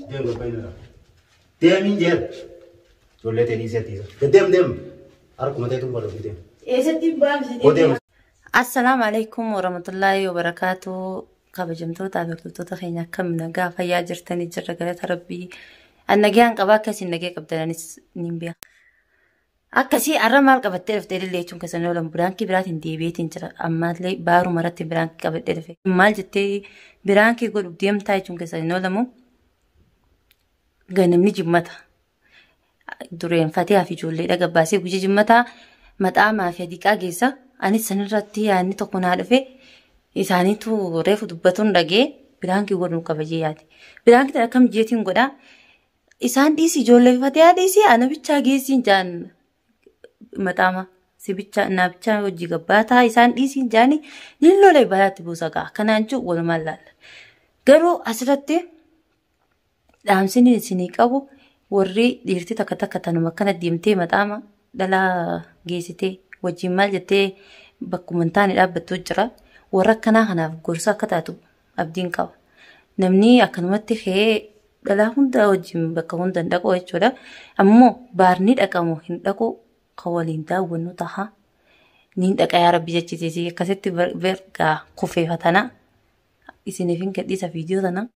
ديم بيننا ديم إنجيل جولة تري سيتيزا ديم أركم تيتم برضو ديم السلام عليكم ورحمة الله وبركاته. قبجمتو تابعتو تخينا كم نجا فيا جرتني جرى قالت ربي النجان قباك سنجا قبضانيس نيمبيا أكسي أرمال قبضت الفتيل اللي يشون كسنو لهم برانكي برات إندي بيتين جرى أما لي بارو مرات برانكي قبضت الفت مال جتي برانكي قول بديم تاي يشون كسنو لهم غنمني جمتها دورين فاتيها في جولي دا قباسي وجي جمتها متى ما في ديكا جيسا أني سنرتي يعني تكون عارفة إساني تو ريف دبتون رجع برانكي قول مكبجياتي برانكي ترى كم جيتين قدا إسان دي سي جولي فاتيها دي سي أنا بيتشا جيسين جان متى si bicha na bicha hojii gabbaataa isaan dhiisiin jaani lillolee balaatti buusagaa kanaan jiru walumaan laalla garuu asirratti dhaamsini isinii qabu warri dhiirtii takka takka tanuma akkana deemtee mataama dhalaa geessitee wajjin maal jettee bakkuma taane dhaabbattoo jira warra akkanaa kanaaf gorsa akka taatu abdiin qaba namni akkanumatti kee dhalaa hunda wajjin bakka hunda hin dhaqu jechuudha ammoo baarni dhaqamu hin dhaqu قوالين دا ونطها نين دقا يا ربي جتشيسي كاسيتي برقا كوفيفتنا إسيني فين كديسا فيديو دانا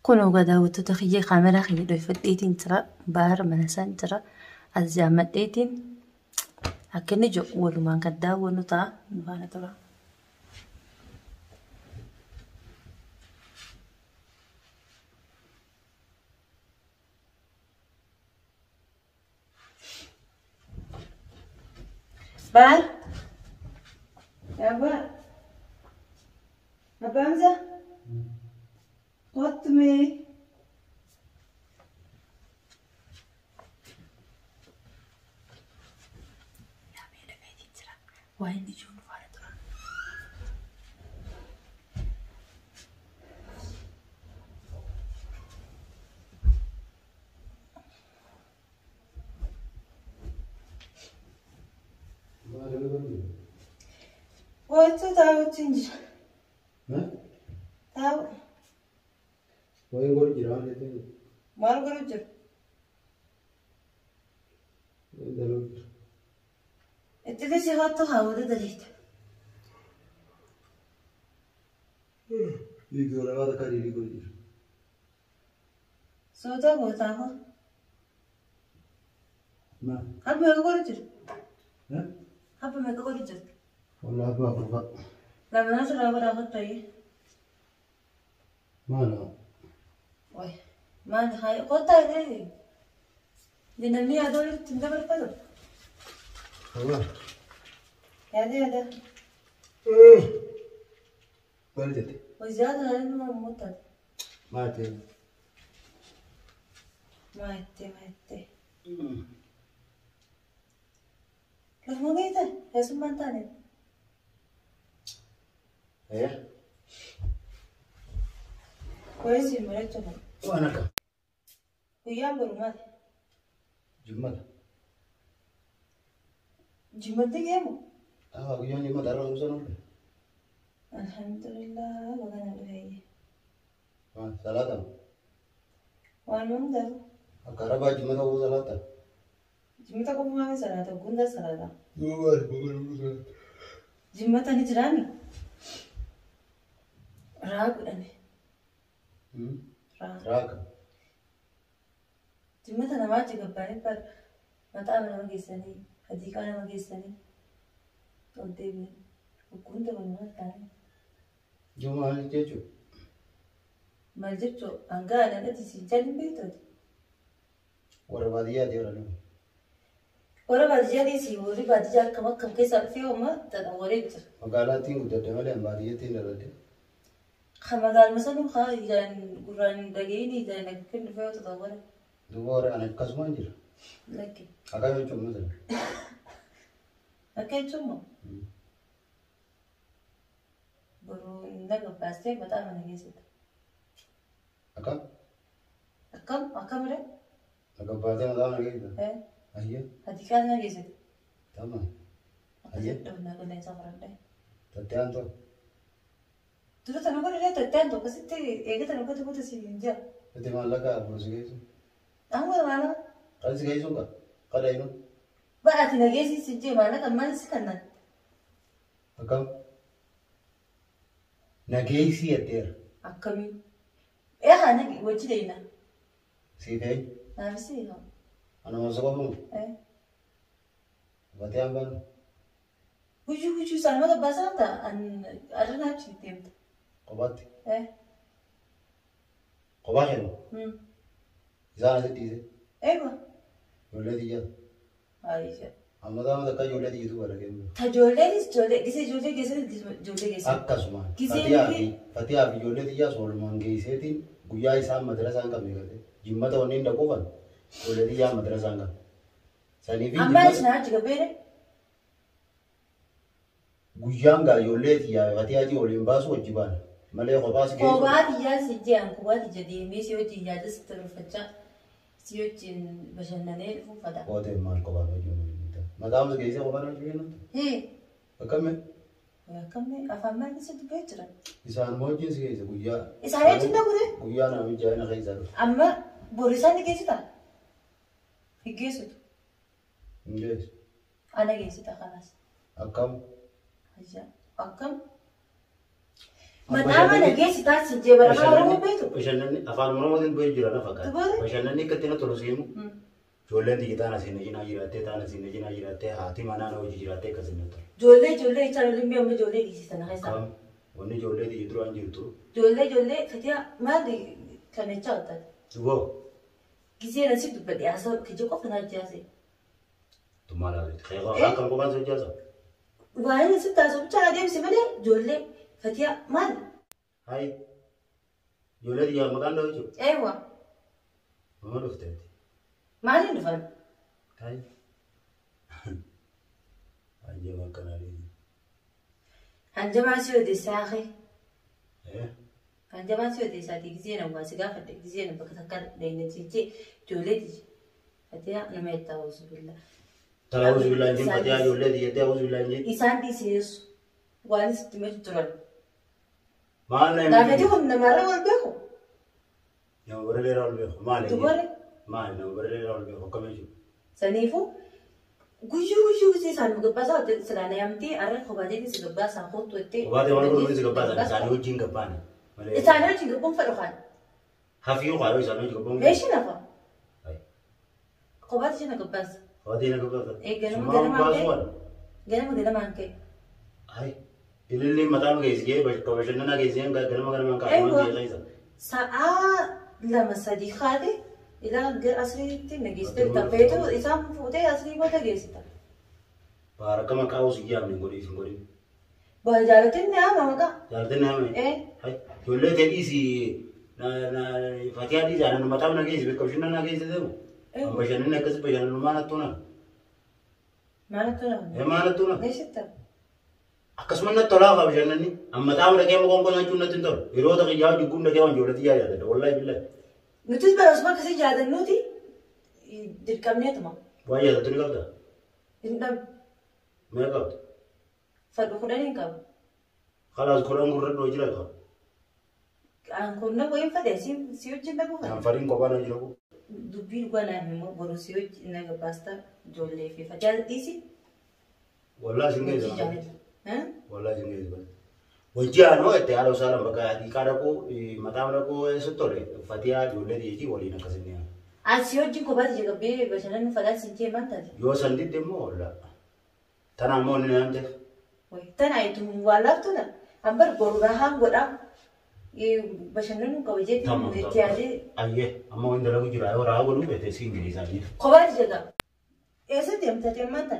كونو غدا وتتخيي خامرا خيي دو فديتين ترى بار منسان ترى الزامت ديتين أكني جو ولو مان كدا ونطها نبانا ترى بال يا بال أبا همزة قطمي يا ميلا بيتي ترى وين يجون فانا ترى وين تاو تنجر تاو وين قول جيران لتين ما نقول جر دلوك انت ليش غطها وده دليت يقول هذا كاري يقول جير سودا بوتاهو ما أبى أقول جر ها أبى ما أقول جر والله أبغى أبغى لا بناس لا ولا غطي ما لا وي ما هاي قطع ليه لأنني هذول تندبر كذا والله هذا بردت وزيادة هذا ما موتة ما تين ما يتي كيف ما قيته يا سمان تاني ايه كويس مريتهم وانا كم ويام برمات جمال جمدت جيمو يعني ما دارو مسنون الحمد لله وأنا بهاي ثلاثة وأنا مدر الكهرباء جمال هو ثلاثة جمتا كم ما في سنة تقول سنة بقول جمتا نجراني راق أنا راك جمتا أنا ما أجي قبلني بر متى أنا ما جيسني هديك أنا ما جيسني قدامي وكنت بنقول تاني جمال جيجو ما جبتو أنقال أنا تسجل بيتو وربادية دي ولا ورا بعد جالي سي ورا بعد جال كم كيس فيه ما تدوري بتر مقالاتين قد تملي باديتين لردي خما قال مثلا خا يعني قران دقيني ده أنا كل فيه تدوري دوباره أنا كسمان جرا لكن أكاي من شو مثلا أكيد شو برو إنك بس بتاع من جيسد أكا أكم رأي أكا بعدين ما دام نجيب إيه أيه هديك أنا جيسد تمام أيه ده نقول نسافر ده تتيان تو Dulu tanah kau dia tertentu, kasi te, tanah kau tu si inja. Ete malaka apa sih guys? Anggur mana? Kalau sih guys suka, kalau ini, Ba ati nagesi si je mana kan mana si kanan. akam, nagay si ater, Akami. Hana wajib deh na. si fay, Nah sih ha. ano masuk apa mu? Berarti apa? Huju sama tu bahasa ta, ada nak cerita. Kobat, kobat kan? Jangan sih tize, Ba. jual dia. Aisha. Amada amada kau jual dia itu berapa kan? Tha jole kisi jole. Akka semua. Kisi Fatih abi jual dia soal mangga setin, guyai sama madrasah kami kata. Jumma tu orang indah koban, jual dia madrasah kami. Sani vi Amma cina juga bere. guyanga jual dia, Fatih aja olim basu wajiban. Malay kopas ke? Kobat dia si jang, kobat jadi misi oji jadi setelah faca. Si oji macam nane fufada. Kote mal kobat wajiban. Madam se kau kobat wajiban tu? Akam me? Kami afamma ni setu betra. Isan mau jenis kau guya. Isaya cinta bude. Guya nama jaya nak kau zaru. Amma borisan ni kesi ta. Higesu. Yes. Ana kesi ta kalas. Akam. Aja. Akam. Madama na kesi ta si je bara kau orang betu. Pasal ni afan mana mungkin boleh jual nak fakat. Pasal ni ketina terus imu. Jualan di kita nasi nejina jirate, tanah sini nejina jirate, hati mana na uji jirate kasih tu. Jole cara limbi amma jole kesi sana kesa. Kam, oni jualan di itu anjir tu. Jole katia mali kane chauta. Subo, Kisi nasi tu beri asal kerja kau kena jasa. tu malah itu. Kaya kau kan saja sah. Wah ini nasi tak cara dia mesti mana jole katia mal. Hai, jualan dia makan dah tu. Wah. Mama dah tu. Mana ni fan? Hai, aja makan hari ni. Hanja masih ada sahaja. Hanja masih ada sahaja. Kisi nak buat segala kerja. Kisi nak pakai takkan dengan cici jole di. Katia nama itu Auzubillah. Tahu Auzubillah ni katia jualan dia tahu Auzubillah ni. Isan di sini. Wani situ macam tu. Mana yang? Dah jadi pun nama orang beku. Yang berlera lebih, mana? Tu boleh. Mana yang berlera lebih, kau macam. Sanifu. Guju si san magpasa at sila na yamti aral ko ba din si gaba sa ko tuwete. Kau ada orang berlera juga pas, sana ujung kapan? Sana ujung kapong farokan. Hafiu kau ada sana ujung kapong. Beshi na ko. Ko ba siya nagpas? Kau ada nak apa? Ganun mo gana man ke. Hai, ini mata mo guys, gaya, kau macam mana guys yang ganun kau guys. Sa lama sadiqade ila gar asli ti nagiste tapeto isam fude asli ko tagista. Para kama kau siya ni gori. Bah jalatin niya mama ka. Jalatin niya me. Hai, jualan tadi si na Fatih di sana mata mo guys, kau macam mana guys itu? Macam mana kasi macam mana tu na? Mana tu na? Mana tu na? Nesita. Akas mana tolak apa macam ni? Amma tahu nak kau mau kau cuma tu. Iro tak jauh di guna kau jualan dia ada. Wallahi billah. Nutis ba usman kasi jada nuti? Dirkam niya tama. Wajah tu ni kau dah. Indam. Mereka. Fadu kudanin ka. Kalau kurang dua jelas kau. Ang kunna ko yung fade si ujin na ko. Yang faring kau mana jelas kau? Dubi ko na mo boru si ujin na pasta jolle fi fajal isi. Wallahi singgah Ujin je. jada. Wallahi singgah je. Wajah no itu ada usaha lembaga di kada ko mata mana ko setore. Fatih jualan dia itu wali nak kasih ni. Si ujin ko ba jaga be basalan fadal sinche manta. Yo sandi demo wala. Tanah mau ni nanti. Wai tana itu wala tu na. Ambar boru rahang goda. Basalan ko wajet ni tiade. Aye, amma inda lagu jira orang aku lupa tu singgah ni saja. Ko ba jaga. Esa tem manta.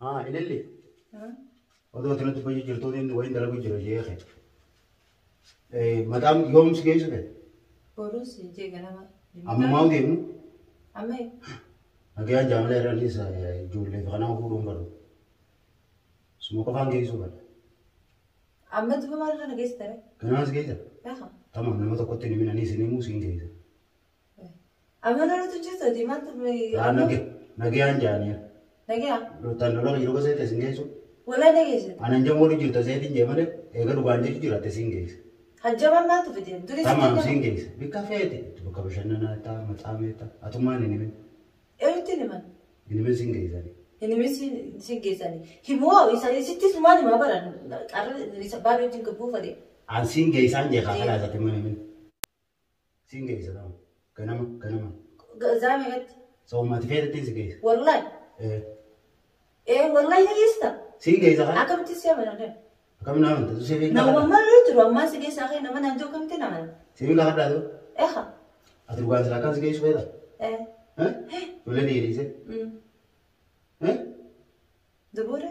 Ini le. Odo tu nanti pergi jilto ni wain dalam jiro je kan. Madam yom sikit sikit. Boru sinche gana ma. Amma mau dia mu. Ame. Agak jangan lera ni saya jual kerana aku belum baru. Semua kau faham gitu kan? Ame tu memang ada nagis tere. Kenapa sih gitu? Ya. Tamam, nama tu kau ni mana ni sini musim gitu. Ame ada tu cerita di mana tu me. Nagi anja ni. Nagi ya. Lo tan lo lagi lo kasih tes gitu. ولا نجيس أنا نجم وري جرت زيتين جمالة إيجار وعندي جرت سينجيس هالجبل ما تفيدين دري تمام سينجيس بكافيتي تبقى بشننا تا مطعمي تا أتوماني نبي إيه من نبي سينجيس يعني ini mesti singgesani. Himau isari sitti semua ni mabaran. Karena risabari itu kebu fadi. An singgeis anje kakak satu mana min. Singgeis ada. Kenapa? Zame kat. So mati fede tin singgeis. Wallahi. Wallahi ni lista. Singgeis ada. Akam tu siapa nade? Akam nama tu siapa? Nama mana itu rumah singges akhir nama nanti akam tu nama. Siapa kakak ada tu? Ha. Atu bukan silakan singgeis beda. Boleh diri sih. Debore?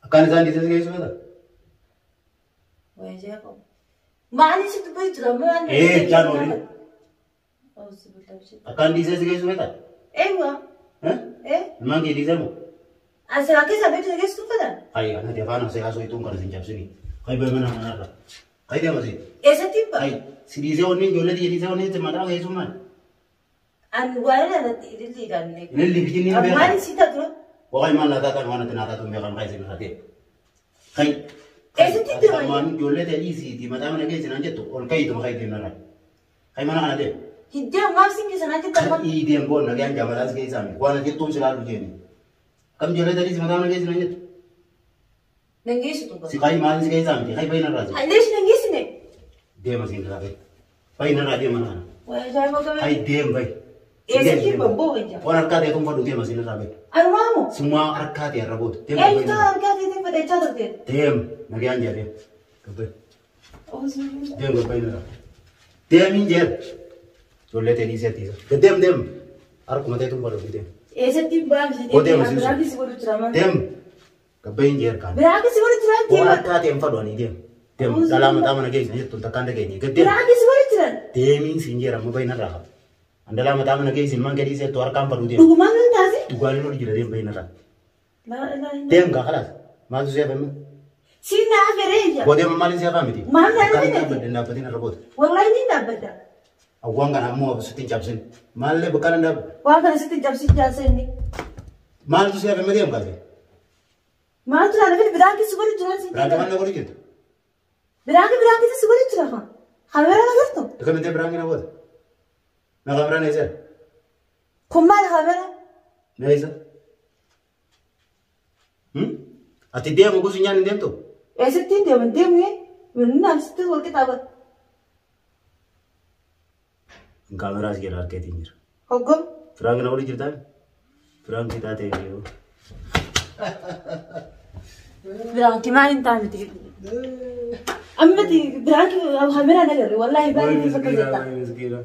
Akan izan di sini semua tak? Wajah kau. Mana sih tu baju ramai? Jangan oli. Oh sebetul betul. Akan di sini semua tak? Wah. Memang di sini mu? Asal aku sampai tu guys tu pada. Hai, anak dia fana saya asal itu kan sincap sini. Hai bagaimana mana? Hai dia masih. Setiap. Hai, si di sini orang jual di sini orang itu macam apa semua? Wala nanti ini dan ni. Ini lebih jenis apa? Mana sih tak tu? Wahai mana datang mana tenaga tu mereka main sini hati. Hai. Setiap tu. Mana jual di sini di mana mana kerja nanti tu. Orang kaya itu makai di mana? Hai mana ada? Hidya masih ni sana kita tak. Ini yang gua nak yang jaman lagi kerja sami. Gua nanti tu selalu je ni. Kamu jual di sini mana kerja nanti tu? Nengi itu tu. Si kaya mana sih kerja sami? Hai bayar nara. Anish nengi sini. Dia masih kerja. Bayar nara dia mana? Wajah kau tu. Hai dia bayar. Setiap bambu aja. Orang kaya itu pun dia masih kerja. Armamu. Semua orang kaya rabut. Itu orang kaya itu pada cara dia. Dem, nak yang jadi. Kebetul. Oh sih. Dem kebayar nara. Dem injer. Jual di sini. Dem. Aku mati itu baru dem. Setiap bang sih. Oh dem masih. Berarti sebelum ceramah. Dem. Kebayar injer kan. Berarti sebelum ceramah. Orang kaya yang fadu ni dem. Dem dalam taman lagi ni tu takkan lagi ni. Berarti sebelum ceramah. Demin sinjera mau bayar nara. Anda lama tamu nak isi memang kedi saya tuar kampar udah. Dugu mana nasi? Duga ni lori jadi dem bayar nara. Nah. Dem kah kalas? Masuk siapa memang? Sini apa reja? Kau dem malin siapa miti? Mana ada ni? Kan dapat ini rabot. Wallahi ni dah beda. Awang kan amu apa sutin capsin. Mal le bukan anda. Wah kan situ jam situ jasa ni. Mal tu siapa memang dem kasih? Mal tu ada ni berarti sebelum ceramah sih. Berarti mana lori gitu? Berarti tu sebelum ceramah. Kamera nak tu? Dekat nanti berangin rabot. Nak kamera ni sah? Kumbal kamera? Ni sah? Ati dia mau kusunya ni dem tu? Setiap dia mendem ni. Mana situ kalau kita apa? Kamera sih kira kayak tinggi. Hukum? Berangin apa cerita? Berangin kita teh. Berangin mana entah mesti. Amma ti berangin kamera nak kiri. Wallahi berangin betul betul.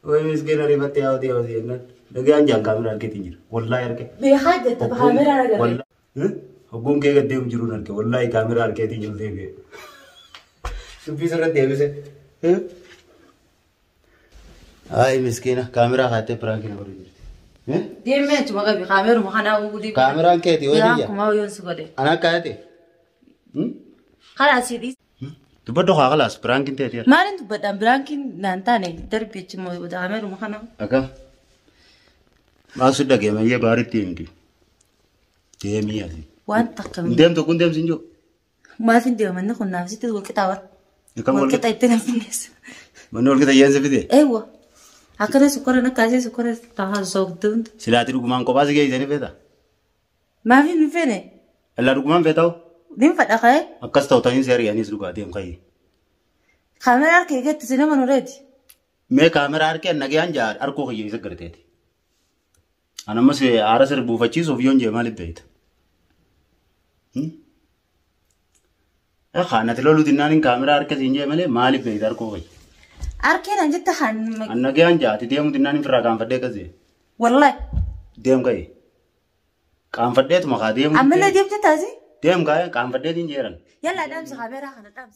Woi miskin hari bati awal dia na. Lagi anjang kamera ke tinggi. Wallahi arke. Behad tu kamera nak kiri. Hukum ke dem juru nanti. Wallahi kamera arke tinggi deh. Tu bisa rat deh bisa. Ay miskin kamera kate berangin apa ni? Dia macam cuma kami kamera mana ugudi. Kamera ke ti? Ya, kumau yon sugade. Anak kaya ti? Kalau sih. Tu betul kalas berangin ti dia. Marin tu betul berangin nanti ni terbiar cuma udah kamera mana. Agam. Maksud dah game ye baru tinggi. Dia miya sih. Wan tak kami. Dem tu kun dem sinjo. Masih dia mana kun nafsi tu kita awat. Kalau kita itu nafsi. Mana kita yang seperti? Wah. Akhirnya syukur nak kasih syukur tahan sok tu. Silat itu kumang kopas gaya jadi beda. Maafin ni fene. Elar kumang beda. Dim pada kaya? Akas tahu tanya sehari ini suruh dia kaya. Kamera ke kita sini mana ready? Me kamera arke nage anjar arko kaya isa kerete ti. Anak masih aras serbu facis ovion je malib beda. Khana telo lu dinani kamera arke sinje male malib beda arko kaya. Arke nanti tahan. Nage anjar ti dia mungkin dinani firakan fadde kaze. Wallahi. Dia kaya. Kam fadde tu makadiyam. Ambil dia macam tu sih? Dia kaya kam fadde dinjeran. Yalla dam si kamera kana dam.